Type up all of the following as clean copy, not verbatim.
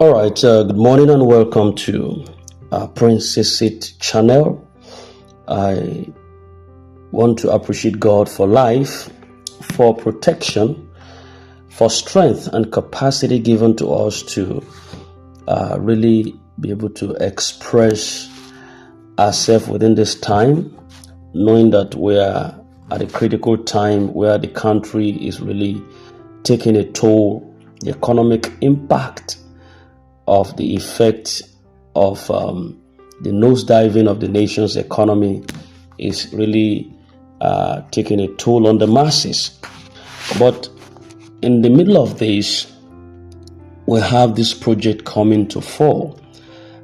All right, good morning and welcome to Princess Seat channel. I want to appreciate God for life, for protection, for strength and capacity given to us to really be able to express ourselves within this time, knowing that we are at a critical time where the country is really taking a toll, the economic impact of the effect of the nosediving of the nation's economy is really taking a toll on the masses. But in the middle of this, we have this project coming to fall,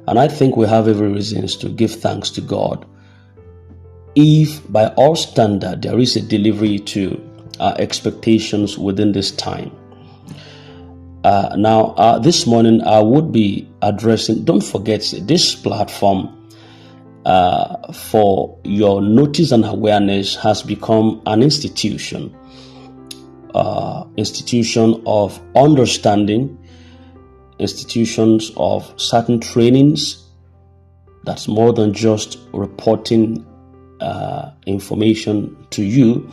and I think we have every reasons to give thanks to God if by all standard there is a delivery to our expectations within this time. Now, this morning I would be addressing, don't forget, this platform for your notice and awareness has become an institution of understanding, institutions of certain trainings. That's more than just reporting information to you,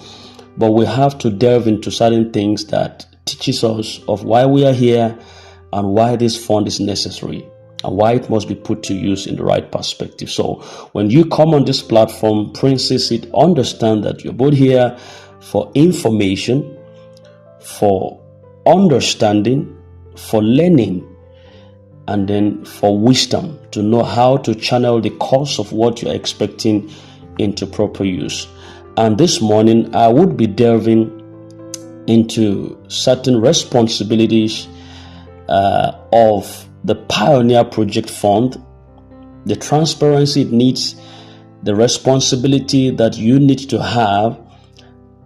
but we have to delve into certain things that teaches us of why we are here and why this fund is necessary and why it must be put to use in the right perspective. So when you come on this platform, Princess, understand that you're both here for information, for understanding, for learning, and then for wisdom to know how to channel the course of what you're expecting into proper use. And this morning I would be delving into certain responsibilities of the Pioneer Project Fund, the transparency it needs, the responsibility that you need to have,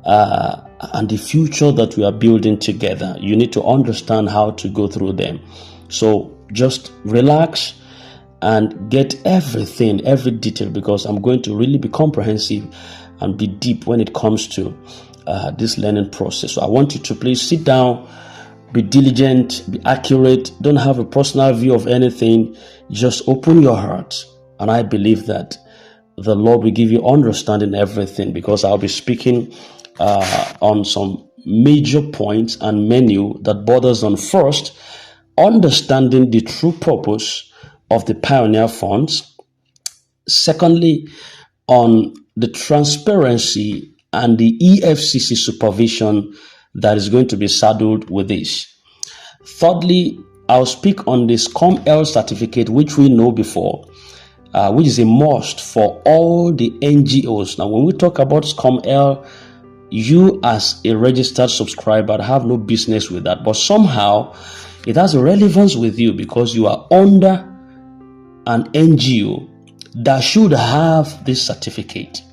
and the future that we are building together. You need to understand how to go through them. So just relax and get everything, every detail, because I'm going to really be comprehensive and be deep when it comes to this learning process. So I want you to please sit down, be diligent, be accurate. Don't have a personal view of anything. Just open your heart. And I believe that the Lord will give you understanding in everything, because I'll be speaking on some major points and menu that borders on, first, understanding the true purpose of the Pioneer Funds. Secondly, on the transparency and the EFCC supervision that is going to be saddled with this. Thirdly, I'll speak on the SCUML certificate, which we know before, which is a must for all the NGOs. Now, when we talk about SCUML, you as a registered subscriber have no business with that, but somehow it has a relevance with you because you are under an NGO that should have this certificate.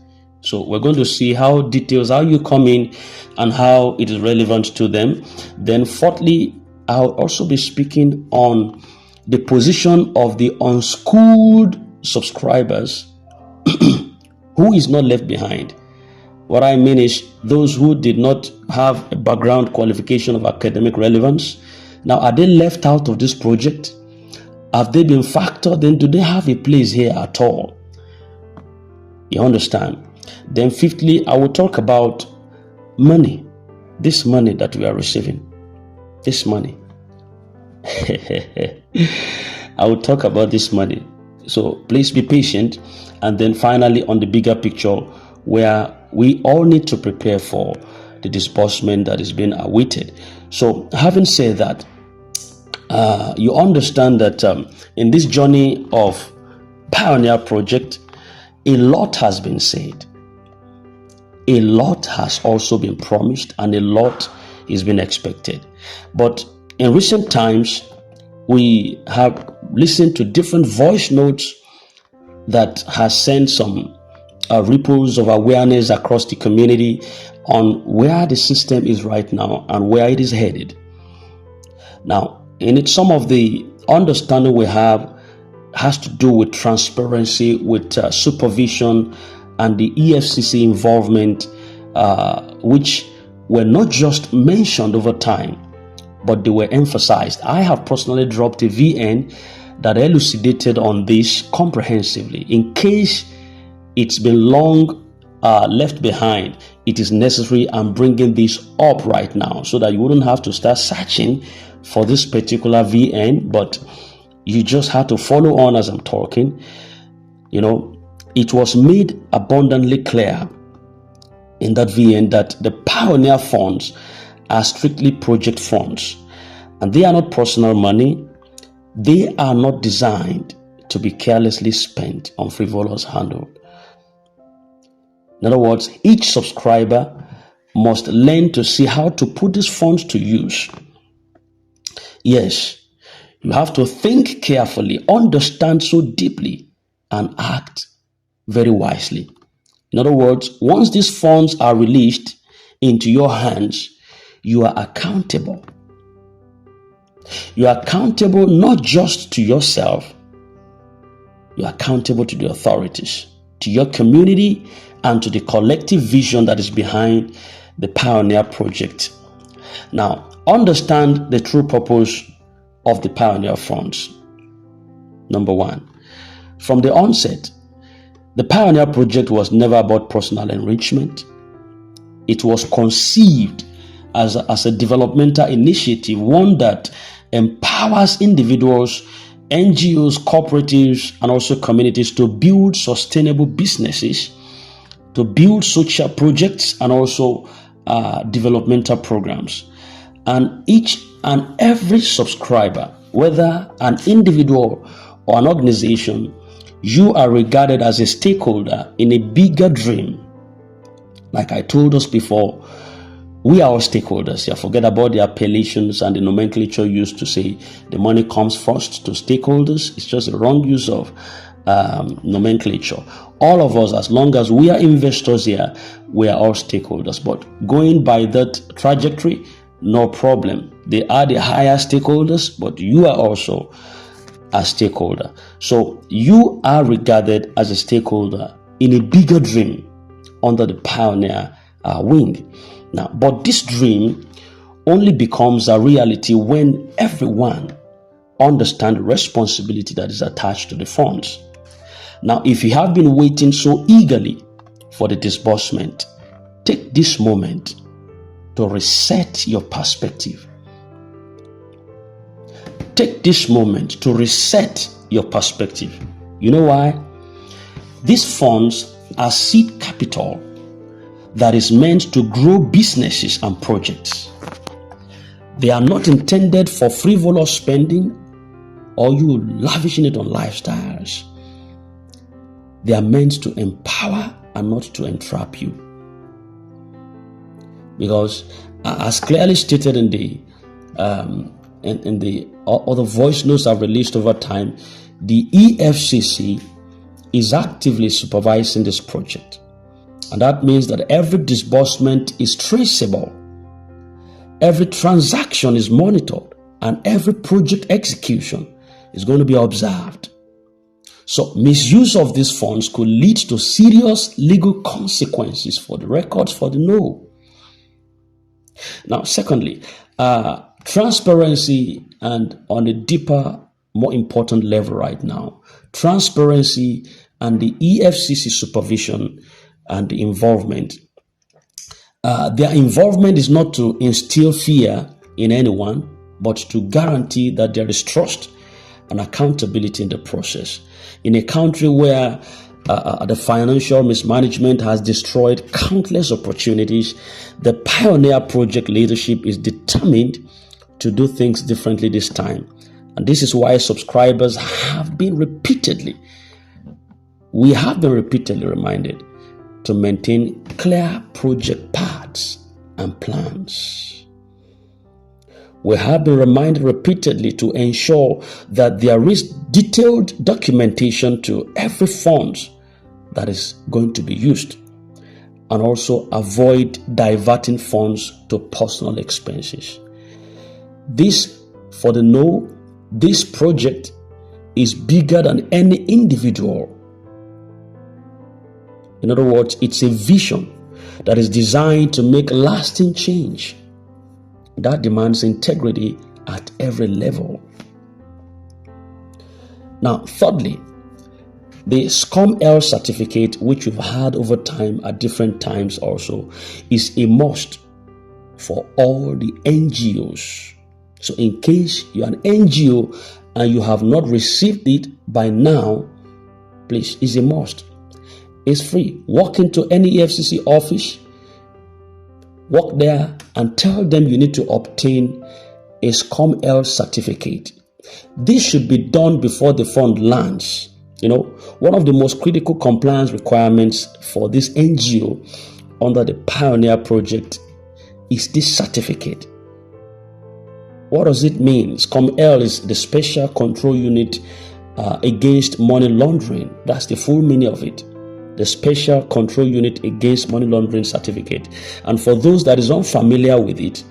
So we're going to see how you come in and how it is relevant to them. Then fourthly, I'll also be speaking on the position of the unschooled subscribers who is not left behind. What I mean is those who did not have a background qualification of academic relevance. Now, are they left out of this project? Have they been factored in? Do they have a place here at all? You understand? Then fifthly, I will talk about money. This money that we are receiving. This money. I will talk about this money. So please be patient. And then finally, on the bigger picture, where we all need to prepare for the disbursement that is being awaited. So having said that, you understand that in this journey of Pioneer Project, a lot has been said. A lot has also been promised, and a lot is being expected. But in recent times, we have listened to different voice notes that has sent some ripples of awareness across the community on where the system is right now and where it is headed. Now, in it, some of the understanding we have has to do with transparency, with supervision, and the EFCC involvement, which were not just mentioned over time, but they were emphasized. I have personally dropped a VN that elucidated on this comprehensively. In case it's been long left behind, it is necessary I'm bringing this up right now so that you wouldn't have to start searching for this particular VN, but you just have to follow on as I'm talking. It was made abundantly clear in that VN that the pioneer funds are strictly project funds, and they are not personal money. They are not designed to be carelessly spent on frivolous handle. In other words, each subscriber must learn to see how to put these funds to use. Yes, you have to think carefully, understand so deeply, and act very wisely. In other words, once these funds are released into your hands, you are accountable. You are accountable not just to yourself, you are accountable to the authorities, to your community, and to the collective vision that is behind the Pioneer Project. Now, understand the true purpose of the Pioneer Funds. Number one, from the onset, the Pioneer Project was never about personal enrichment. It was conceived as a developmental initiative, one that empowers individuals, NGOs, cooperatives, and also communities to build sustainable businesses, to build social projects, and also developmental programs. And each and every subscriber, whether an individual or an organization, you are regarded as a stakeholder in a bigger dream. Like I told us before, we are all stakeholders here. Forget about the appellations and the nomenclature used to say the money comes first to stakeholders. It's just a wrong use of nomenclature. All of us, as long as we are investors here, we are all stakeholders. But going by that trajectory, no problem. They are the higher stakeholders, but you are also a stakeholder. So you are regarded as a stakeholder in a bigger dream under the Pioneer wing. Now, but this dream only becomes a reality when everyone understands the responsibility that is attached to the funds. Now, if you have been waiting so eagerly for the disbursement, take this moment to reset your perspective. Take this moment to reset your perspective. You know why? These funds are seed capital that is meant to grow businesses and projects. They are not intended for frivolous spending or you lavishing it on lifestyles. They are meant to empower and not to entrap you. Because as clearly stated in the other voice notes I've released over time, the EFCC is actively supervising this project. And that means that every disbursement is traceable, every transaction is monitored, and every project execution is going to be observed. So misuse of these funds could lead to serious legal consequences for the records for the know. Now, secondly, transparency, and on a deeper, more important level right now, transparency and the EFCC supervision and the involvement. Their involvement is not to instill fear in anyone, but to guarantee that there is trust and accountability in the process. In a country where the financial mismanagement has destroyed countless opportunities, the Pioneer Project leadership is determined to do things differently this time. And this is why subscribers have been repeatedly reminded to maintain clear project paths and plans. We have been reminded repeatedly to ensure that there is detailed documentation to every fund that is going to be used, and also avoid diverting funds to personal expenses. This, for the know, this project is bigger than any individual. In other words, it's a vision that is designed to make lasting change. That demands integrity at every level. Now, thirdly, the SCUML certificate, which we've had over time at different times also, is a must for all the NGOs. So in case you're an NGO and you have not received it by now, please, it's a must. It's free. Walk into any EFCC office, walk there and tell them you need to obtain a SCUML certificate. This should be done before the fund lands. One of the most critical compliance requirements for this NGO under the Pioneer project is this certificate. What does it mean? SCUML is the Special Control Unit Against Money Laundering. That's the full meaning of it. The Special Control Unit Against Money Laundering certificate. And for those that is unfamiliar with it,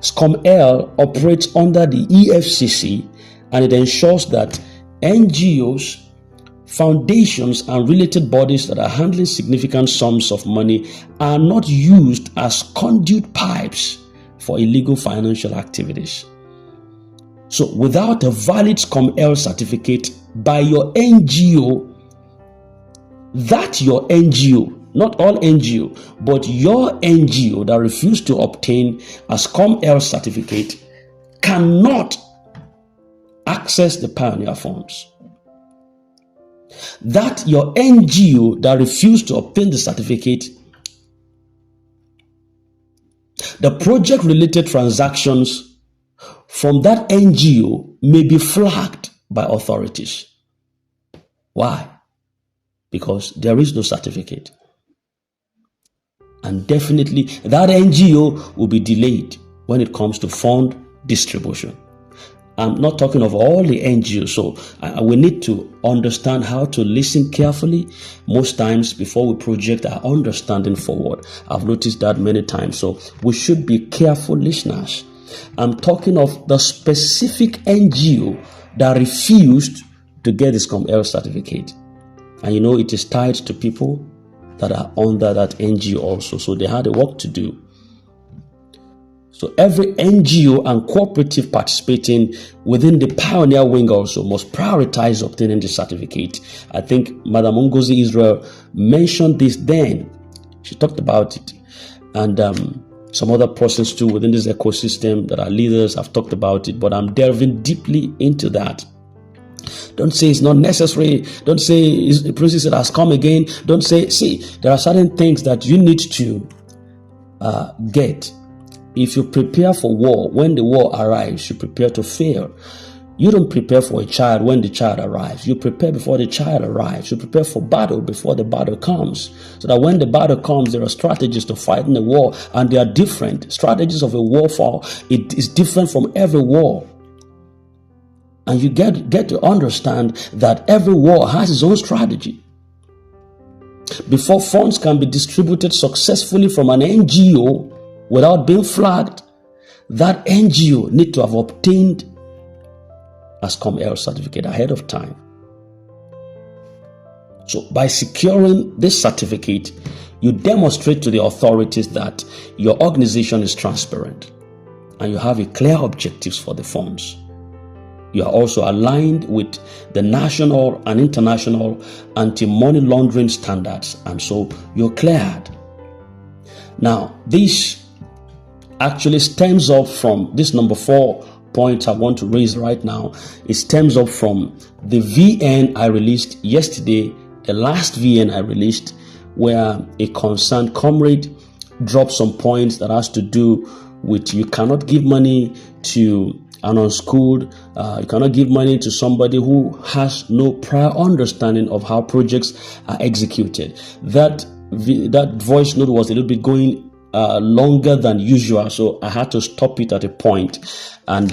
SCUML operates under the EFCC, and it ensures that NGOs, foundations, and related bodies that are handling significant sums of money are not used as conduit pipes for illegal financial activities. So without a valid SCUML certificate by your NGO, that your NGO, not all NGO, but your NGO that refused to obtain a SCUML certificate cannot access the Pioneer funds. That your NGO that refused to obtain the certificate, the project-related transactions from that NGO may be flagged by authorities. Why? Because there is no certificate. And definitely that NGO will be delayed when it comes to fund distribution. I'm not talking of all the NGOs, so we need to understand how to listen carefully most times before we project our understanding forward. I've noticed that many times, so we should be careful listeners. I'm talking of the specific NGO that refused to get the SCUML certificate. And it is tied to people that are under that NGO also, so they had a work to do. So every NGO and cooperative participating within the Pioneer wing also must prioritize obtaining the certificate. I think Madam Ngozi Israel mentioned this then. She talked about it. And some other persons too within this ecosystem that are leaders have talked about it, but I'm delving deeply into that. Don't say it's not necessary. Don't say the process that has come again. Don't say, see, there are certain things that you need to get. If you prepare for war, when the war arrives, you prepare to fail. You don't prepare for a child when the child arrives. You prepare before the child arrives. You prepare for battle before the battle comes. So that when the battle comes, there are strategies to fight in the war, and they are different. Strategies of a warfare, it is different from every war. And you get to understand that every war has its own strategy. Before funds can be distributed successfully from an NGO without being flagged, that NGO need to have obtained a SCUML certificate ahead of time. So by securing this certificate, you demonstrate to the authorities that your organization is transparent and you have a clear objectives for the funds. You are also aligned with the national and international anti-money laundering standards, and so you're cleared. Now, this actually stems up from this number 4 point I want to raise right now. It stems up from the VN I released yesterday, the last VN I released, where a concerned comrade dropped some points that has to do with you cannot give money to an unschooled, you cannot give money to somebody who has no prior understanding of how projects are executed. That voice note was a little bit going longer than usual, so I had to stop it at a point. And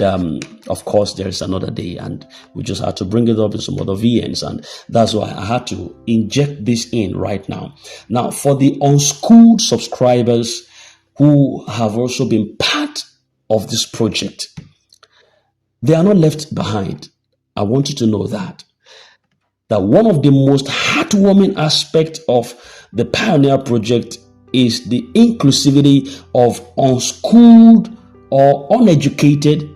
of course, there is another day, and we just had to bring it up in some other VNs, and that's why I had to inject this in right now. Now, for the unschooled subscribers who have also been part of this project, they are not left behind. I want you to know that one of the most heartwarming aspects of the Pioneer project is the inclusivity of unschooled or uneducated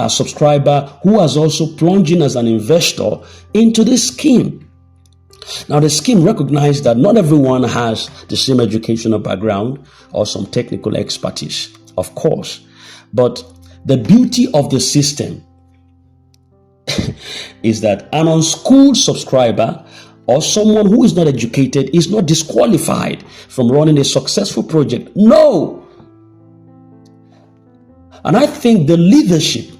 subscriber who has also plunged in as an investor into this scheme. Now, the scheme recognized that not everyone has the same educational background or some technical expertise, of course, but the beauty of the system is that an unschooled subscriber or someone who is not educated is not disqualified from running a successful project. No! And I think the leadership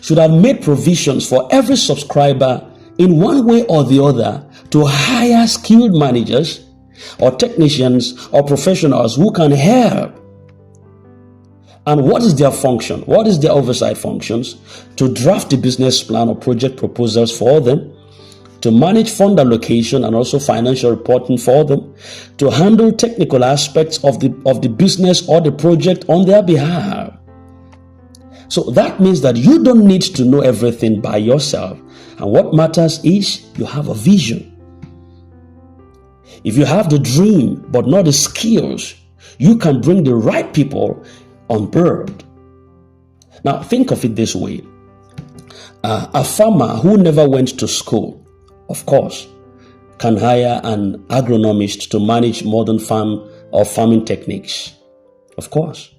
should have made provisions for every subscriber in one way or the other to hire skilled managers or technicians or professionals who can help. And what is their function? What is their oversight functions? To draft the business plan or project proposals for them, to manage fund allocation and also financial reporting for them, to handle technical aspects of the business or the project on their behalf. So that means that you don't need to know everything by yourself. And what matters is you have a vision. If you have the dream but not the skills, you can bring the right people on board. Now, think of it this way. A farmer who never went to school, of course, can hire an agronomist to manage modern farm or farming techniques. Of course.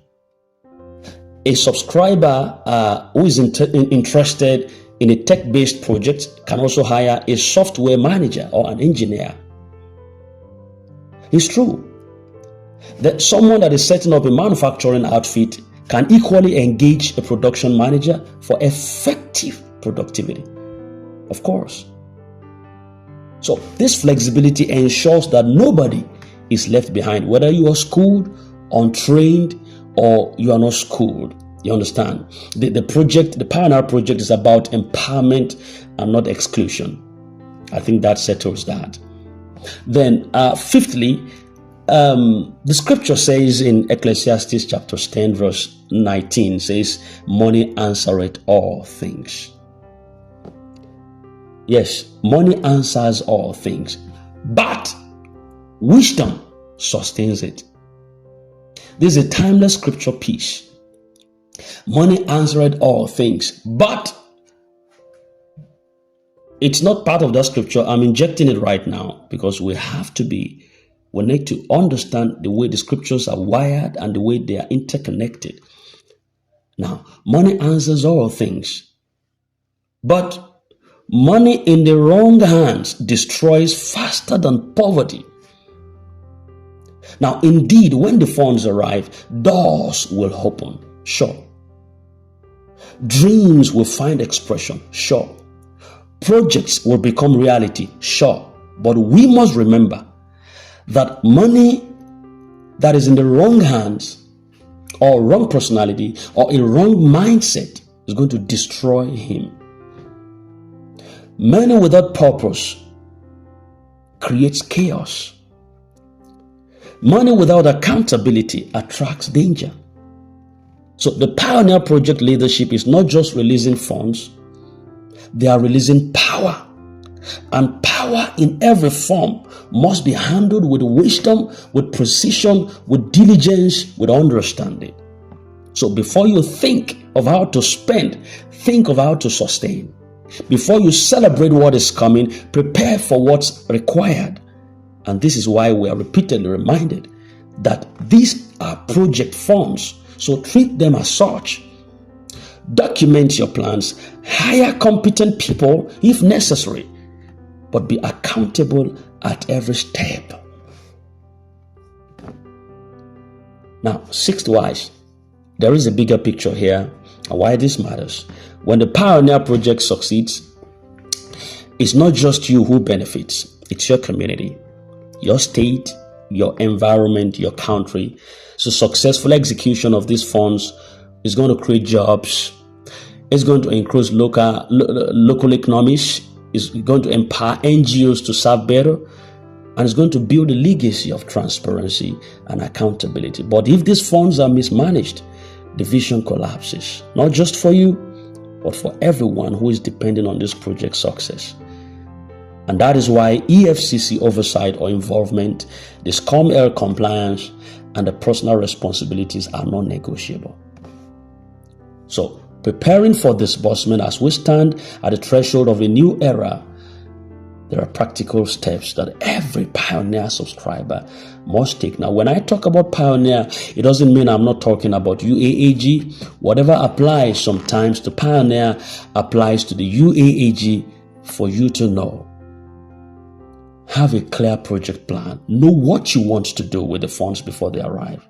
A subscriber who is interested in a tech-based project can also hire a software manager or an engineer. It's true that someone that is setting up a manufacturing outfit can equally engage a production manager for effective productivity. Of course. So this flexibility ensures that nobody is left behind, whether you are schooled, untrained, or you are not schooled. You understand? The project, the Pioneer Project, is about empowerment and not exclusion. I think that settles that. Then, fifthly, the scripture says in Ecclesiastes chapter 10, verse 19, says, money answereth all things. Yes, money answers all things, but wisdom sustains it. This is a timeless scripture piece. Money answered all things, but it's not part of that scripture. I'm injecting it right now because we need to understand the way the scriptures are wired and the way they are interconnected. Now, money answers all things, but money in the wrong hands destroys faster than poverty. Now, indeed, when the funds arrive, doors will open, sure. Dreams will find expression, sure. Projects will become reality, sure. But we must remember that money that is in the wrong hands or wrong personality or a wrong mindset is going to destroy him. Money without purpose creates chaos. Money without accountability attracts danger. So the Pioneer Project leadership is not just releasing funds, they are releasing power. And power in every form must be handled with wisdom, with precision, with diligence, with understanding. So before you think of how to spend, think of how to sustain. Before you celebrate what is coming, prepare for what's required. And this is why we are repeatedly reminded that these are project funds. So treat them as such. Document your plans. Hire competent people if necessary. But be accountable at every step. Now, sixth wise, there is a bigger picture here and why this matters. When the Pioneer Project succeeds, it's not just you who benefits, it's your community, your state, your environment, your country. So successful execution of these funds is going to create jobs. It's going to increase local economies. It's going to empower NGOs to serve better. And it's going to build a legacy of transparency and accountability. But if these funds are mismanaged, the vision collapses. Not just for you, but for everyone who is depending on this project's success. And that is why EFCC oversight or involvement, the SCUML compliance, and the personal responsibilities are non-negotiable. So, preparing for disbursement as we stand at the threshold of a new era, there are practical steps that every Pioneer subscriber must take. Now, when I talk about Pioneer, it doesn't mean I'm not talking about UAAG. Whatever applies sometimes to Pioneer applies to the UAAG. For you to know, have a clear project plan. Know what you want to do with the funds before they arrive.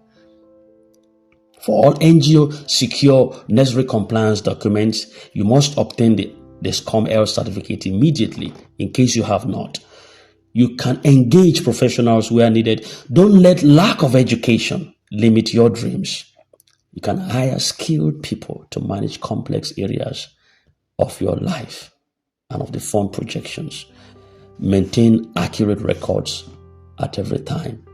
For all NGO secure necessary compliance documents, you must obtain the SCUML certificate immediately in case you have not. You can engage professionals where needed. Don't let lack of education limit your dreams. You can hire skilled people to manage complex areas of your life and of the fund projections. Maintain accurate records at every time.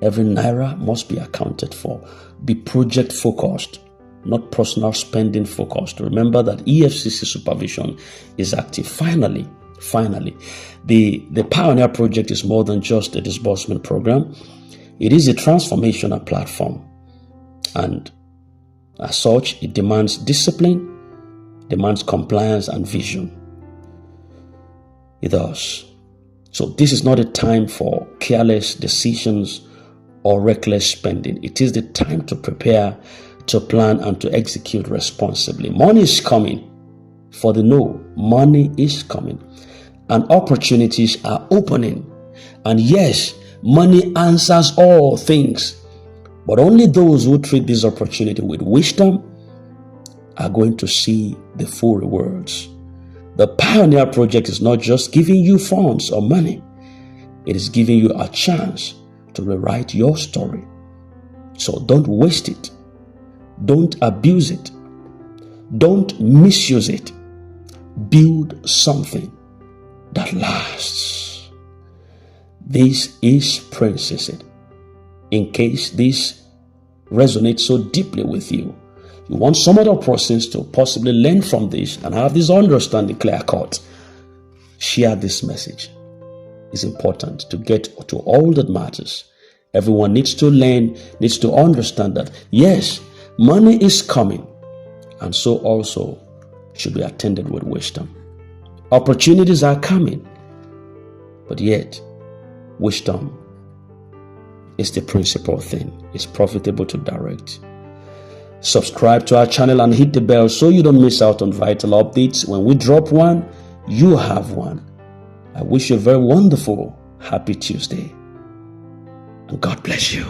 Every naira must be accounted for. Be project focused, not personal spending focused. Remember that EFCC supervision is active. Finally, the Pioneer project is more than just a disbursement program. It is a transformational platform. And as such, it demands discipline, demands compliance and vision. It does. So this is not a time for careless decisions or reckless spending. It is the time to prepare, to plan, and to execute responsibly. Money is coming. For the no, money is coming. And opportunities are opening. And yes, money answers all things. But only those who treat this opportunity with wisdom are going to see the full rewards. The Pioneer project is not just giving you funds or money. It is giving you a chance to rewrite your story. So don't waste it. Don't abuse it. Don't misuse it. Build something that lasts. This is Princess. In case this resonates so deeply with you, you want some other persons to possibly learn from this and have this understanding clear-cut, share this message. It's important to get to all that matters. Everyone needs to learn, needs to understand that, yes, money is coming, and so also should be attended with wisdom. Opportunities are coming, but yet, wisdom is the principal thing. It's profitable to direct. Subscribe to our channel and hit the bell so you don't miss out on vital updates. When we drop one, you have one. I wish you a very wonderful, happy Tuesday. And God bless you.